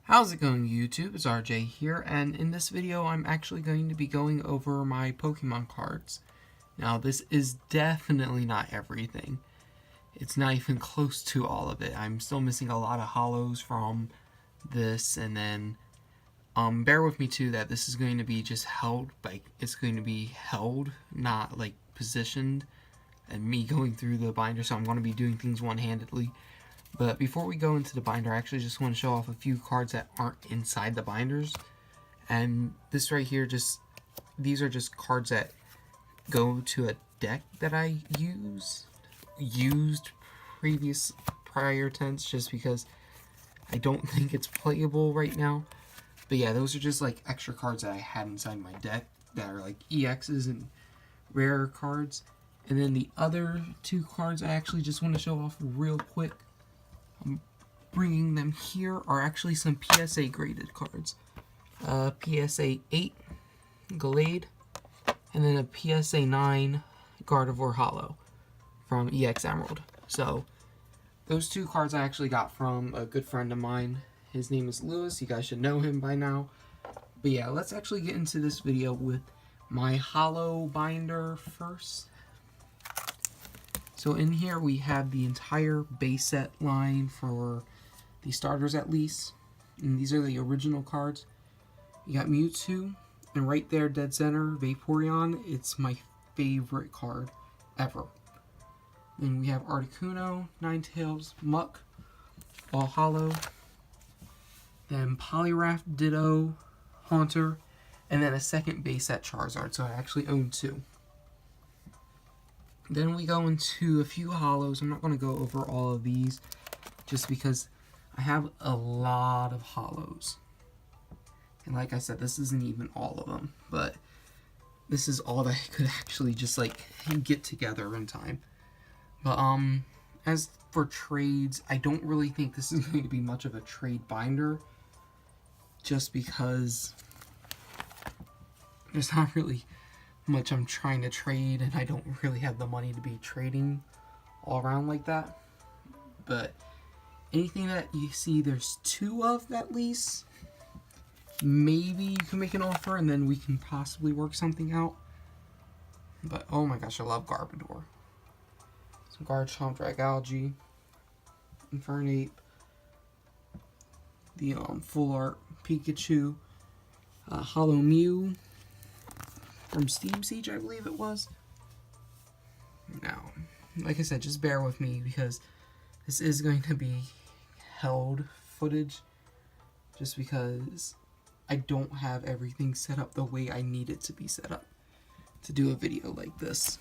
How's it going, YouTube? It's RJ here, and in this video I'm actually going to be going over my Pokemon cards. Now, this is definitely not everything. It's not even close to all of it. I'm still missing a lot of hollows from this, and then bear with me too that this is going to be just held, like it's going to be held, not like positioned, and me going through the binder, so I'm going to be doing things one-handedly. But before we go into the binder, I actually just want to show off a few cards that aren't inside the binders. And this right here, these are just cards that go to a deck that I used prior tense, just because I don't think it's playable right now. But yeah, those are just like extra cards that I had inside my deck that are like EXs and rare cards. And then the other two cards I actually just want to show off real quick. I'm bringing them here are actually some PSA graded cards. PSA 8 Glade, and then a PSA 9 Gardevoir Hollow from EX Emerald. So those two cards I actually got from a good friend of mine. His name is Lewis. You guys should know him by now. But yeah, let's actually get into this video with my hollow binder first. So in here we have the entire base set line for the starters at least. And these are the original cards. You got Mewtwo, and right there, dead center, Vaporeon. It's my favorite card ever. Then we have Articuno, Ninetales, Muck, all hollow. Then Poliwrath, Ditto, Haunter, and then a second base set Charizard. So I actually own two. Then we go into a few hollows. I'm not going to go over all of these just because I have a lot of hollows. And like I said, this isn't even all of them, but this is all that I could actually just like get together in time. But as for trades, I don't really think this is going to be much of a trade binder, just because there's not really much I'm trying to trade, and I don't really have the money to be trading all around like that. But anything that you see there's two of at least, maybe you can make an offer and then we can possibly work something out. But oh my gosh, I love Garbodor. Some Garchomp, Dragalge, Infernape, the full art Pikachu, Hollow Mew from Steam Siege, I believe it was. Now, like I said, just bear with me because this is going to be held footage, just because I don't have everything set up the way I need it to be set up to do a video like this.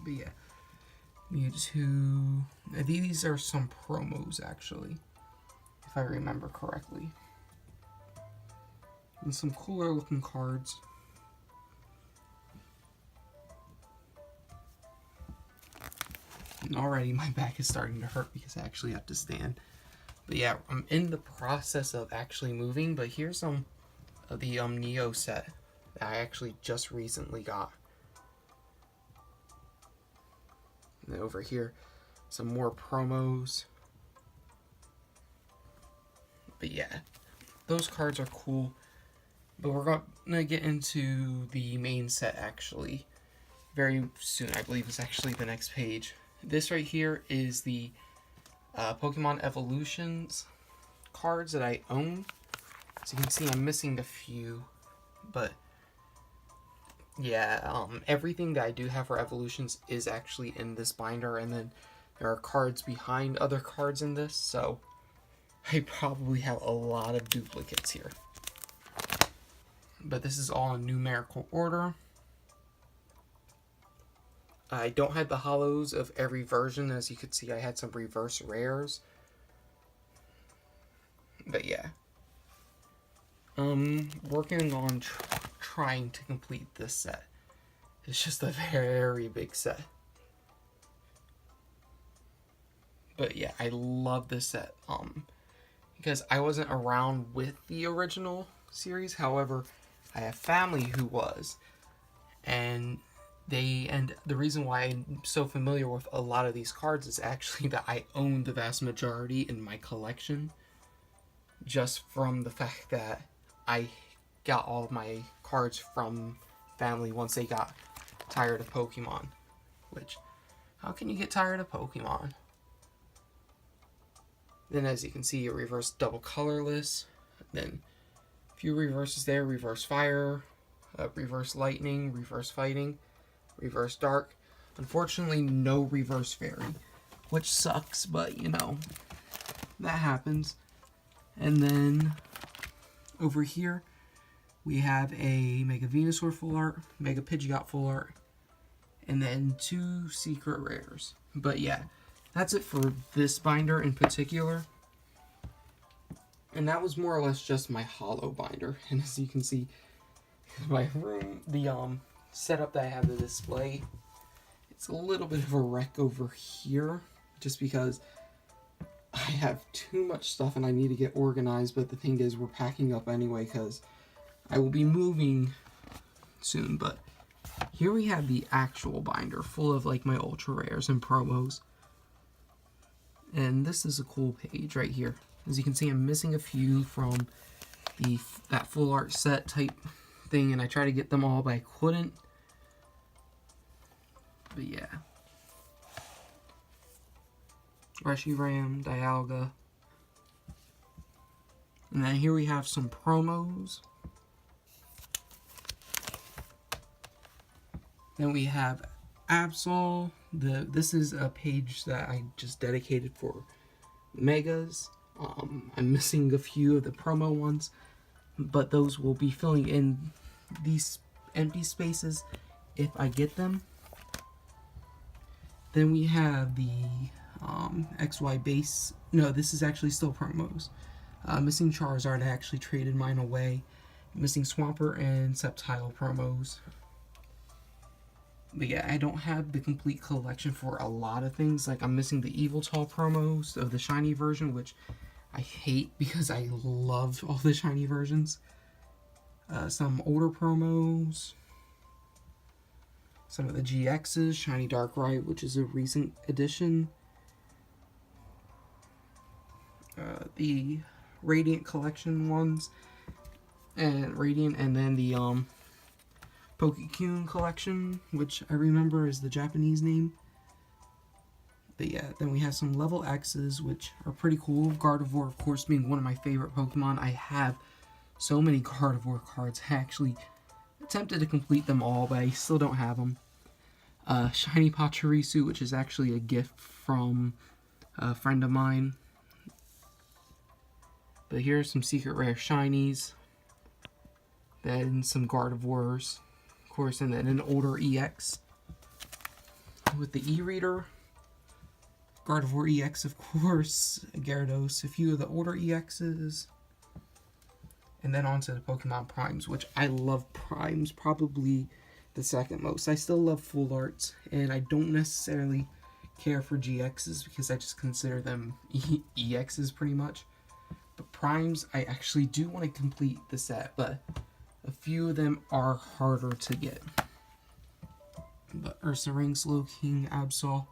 But yeah, Mewtwo. These are some promos actually, if I remember correctly. And some cooler looking cards. And already my back is starting to hurt because I actually have to stand. But yeah, I'm in the process of actually moving, but here's some of the Neo set that I actually just recently got. And then over here, some more promos. But yeah, those cards are cool. But we're going to get into the main set actually very soon. I believe it's actually the next page. This right here is the Pokemon Evolutions cards that I own. As you can see, I'm missing a few. But yeah, everything that I do have for Evolutions is actually in this binder. And then there are cards behind other cards in this. So I probably have a lot of duplicates here. But this is all in numerical order. I don't have the hollows of every version. As you can see, I had some reverse rares. But yeah. Working on trying to complete this set. It's just a very big set. But yeah, I love this set. Because I wasn't around with the original series. However, I have family who was, and And the reason why I'm so familiar with a lot of these cards is actually that I own the vast majority in my collection, just from the fact that I got all of my cards from family once they got tired of Pokemon. Which, how can you get tired of Pokemon? Then as you can see, it reversed double colorless. Then a few reverses there: reverse fire, reverse lightning, reverse fighting, reverse dark. Unfortunately, no reverse fairy, which sucks, but you know, that happens. And then over here, we have a Mega Venusaur full art, Mega Pidgeot full art, and then 2 secret rares. But yeah, that's it for this binder in particular. And that was more or less just my holo binder. And as you can see, my room, the setup that I have to display, it's a little bit of a wreck over here, just because I have too much stuff and I need to get organized. But the thing is, we're packing up anyway because I will be moving soon. But here we have the actual binder full of like my ultra rares and promos. And this is a cool page right here. As you can see, I'm missing a few from that full art set type thing, and I tried to get them all, but I couldn't. But yeah. Reshiram, Dialga. And then here we have some promos. Then we have Absol. This is a page that I just dedicated for Megas. I'm missing a few of the promo ones, but those will be filling in these empty spaces if I get them. Then we have the XY base. No, this is actually still promos. Missing Charizard, I actually traded mine away. Missing Swampert and Sceptile promos. But yeah, I don't have the complete collection for a lot of things. Like, I'm missing the Eviltal promos of the shiny version, which I hate because I love all the shiny versions. Some older promos. Some of the GXs, Shiny Darkrai, which is a recent addition. The Radiant collection ones. And Radiant, and then the Pokémon collection, which I remember is the Japanese name. But yeah, then we have some level X's, which are pretty cool. Gardevoir, of course, being one of my favorite Pokemon. I have so many Gardevoir cards. I actually attempted to complete them all, but I still don't have them. Shiny Pachirisu, which is actually a gift from a friend of mine. But here's some secret rare shinies. Then some Gardevoirs, of course, and then an older EX with the e-reader. Gardevoir EX, of course, Gyarados, a few of the older EXs. And then on to the Pokemon Primes, which I love Primes, probably the second most. I still love full arts, and I don't necessarily care for GXs because I just consider them EXs pretty much. But Primes, I actually do want to complete the set, but a few of them are harder to get. But Ursaring, Slowking, Absol.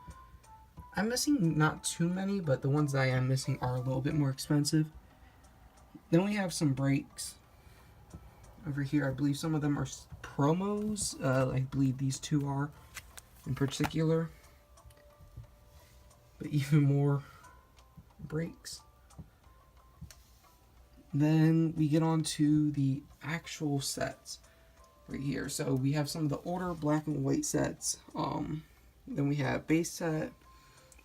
I'm missing not too many, but the ones that I am missing are a little bit more expensive. Then we have some breaks. Over here, I believe some of them are promos. I believe these two are in particular. But even more breaks. Then we get on to the actual sets right here. So we have some of the older black and white sets. Then we have base set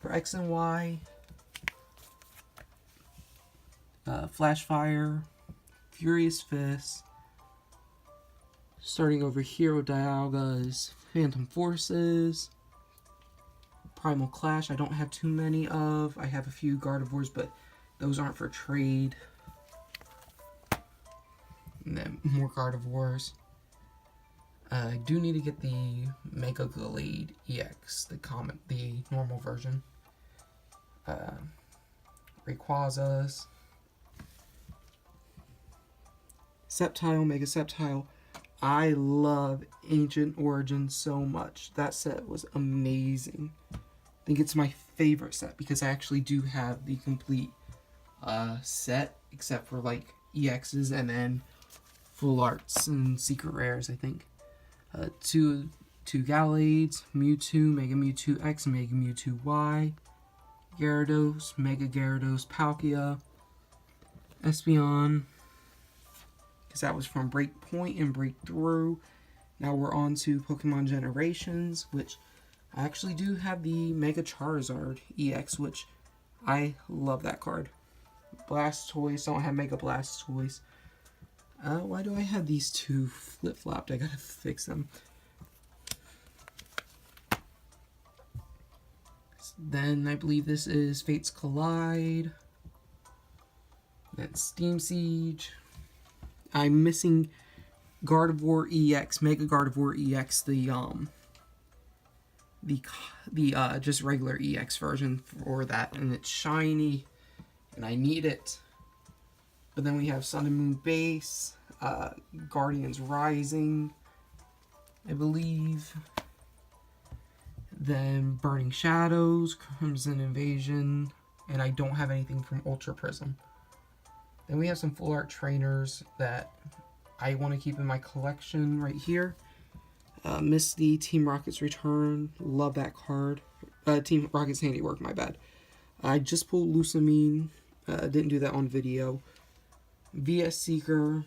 for X and Y, Flash Fire, Furious Fist. Starting over here with Dialga is Phantom Forces, Primal Clash. I don't have too many of. I have a few Gardevoirs, but those aren't for trade. And then more Gardevoirs. I do need to get the Mega Glade EX, the normal version. Rayquazas, Sceptile, Mega Sceptile, I love Ancient Origins so much. That set was amazing. I think it's my favorite set because I actually do have the complete set, except for like EXs and then full arts and secret rares, I think. Two Gallades, Mewtwo, Mega Mewtwo X, Mega Mewtwo Y, Gyarados, Mega Gyarados, Palkia, Espeon, because that was from Breakpoint and Breakthrough. Now we're on to Pokemon Generations, which I actually do have the Mega Charizard EX, which I love that card. Blastoise, don't have Mega Blastoise. Why do I have these two flip-flopped? I gotta fix them. Then I believe this is Fates Collide. Then Steam Siege. I'm missing Gardevoir EX, Mega Gardevoir EX, the just regular EX version for that, and it's shiny, and I need it. But then we have Sun and Moon Base, Guardians Rising, I believe. Then Burning Shadows, Crimson Invasion, and I don't have anything from Ultra Prism. Then we have some full art trainers that I want to keep in my collection right here. Misty, Team Rocket's Return, love that card. Team Rocket's Handiwork, my bad. I just pulled Lusamine, didn't do that on video. VS Seeker,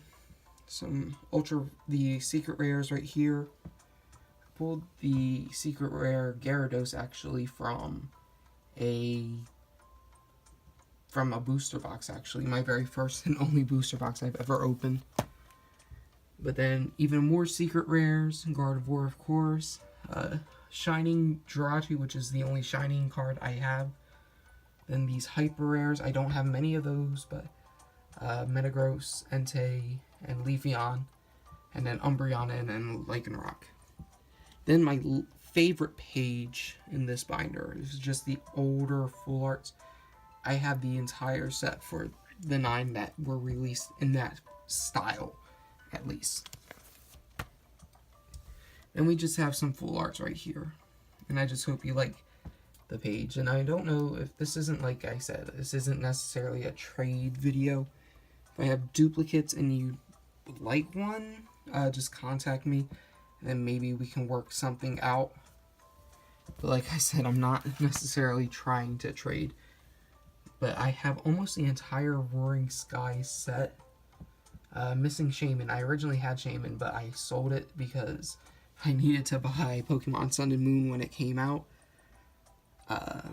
the secret rares right here. Pulled the secret rare Gyarados actually from a booster box, actually. My very first and only booster box I've ever opened. But then even more secret rares, Gardevoir of course, Shining Jirachi, which is the only Shining card I have. Then these hyper rares, I don't have many of those, but Metagross, Entei, and Leafeon, and then Umbreon and Lycanroc. Then my favorite page in this binder is just the older full arts. I have the entire set for the 9 that were released in that style, at least. Then we just have some full arts right here. And I just hope you like the page. And I don't know if this isn't, like I said, this isn't necessarily a trade video. If I have duplicates and you would like one, just contact me. And then maybe we can work something out. But like I said, I'm not necessarily trying to trade. But I have almost the entire Roaring Skies set. Missing Shaman. I originally had Shaman, but I sold it because I needed to buy Pokemon Sun and Moon when it came out. But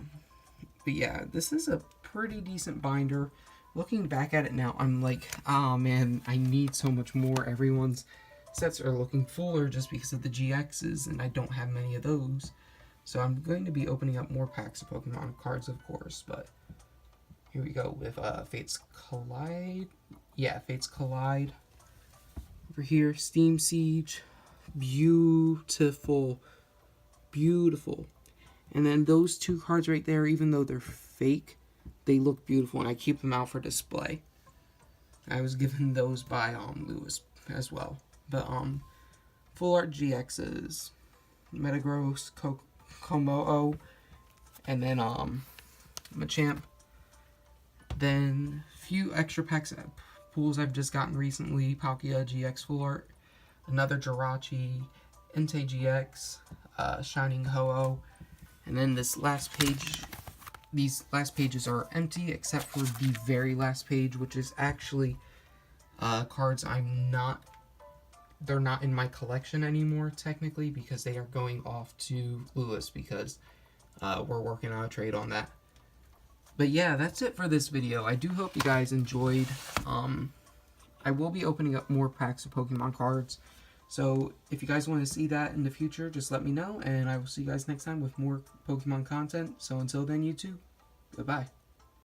yeah, this is a pretty decent binder. Looking back at it now, I'm like, oh man, I need so much more. Everyone's sets are looking fuller just because of the GXs, and I don't have many of those. So I'm going to be opening up more packs of Pokemon cards, of course, but here we go with Fates Collide. Yeah, Fates Collide. Over here, Steam Siege. Beautiful. Beautiful. And then those two cards right there, even though they're fake, they look beautiful, and I keep them out for display. I was given those by Lewis as well. But full art GXs, Metagross, Komodo, and then Machamp. Then few extra packs pools I've just gotten recently: Palkia GX full art, another Jirachi, Entei GX, Shining Ho-Oh, and then this last page. These last pages are empty except for the very last page, which is actually cards they're not in my collection anymore technically, because they are going off to Lewis because we're working on a trade on that. But yeah, that's it for this video. I do hope you guys enjoyed. I will be opening up more packs of Pokemon cards. So if you guys want to see that in the future, just let me know. And I will see you guys next time with more Pokemon content. So until then, YouTube, goodbye.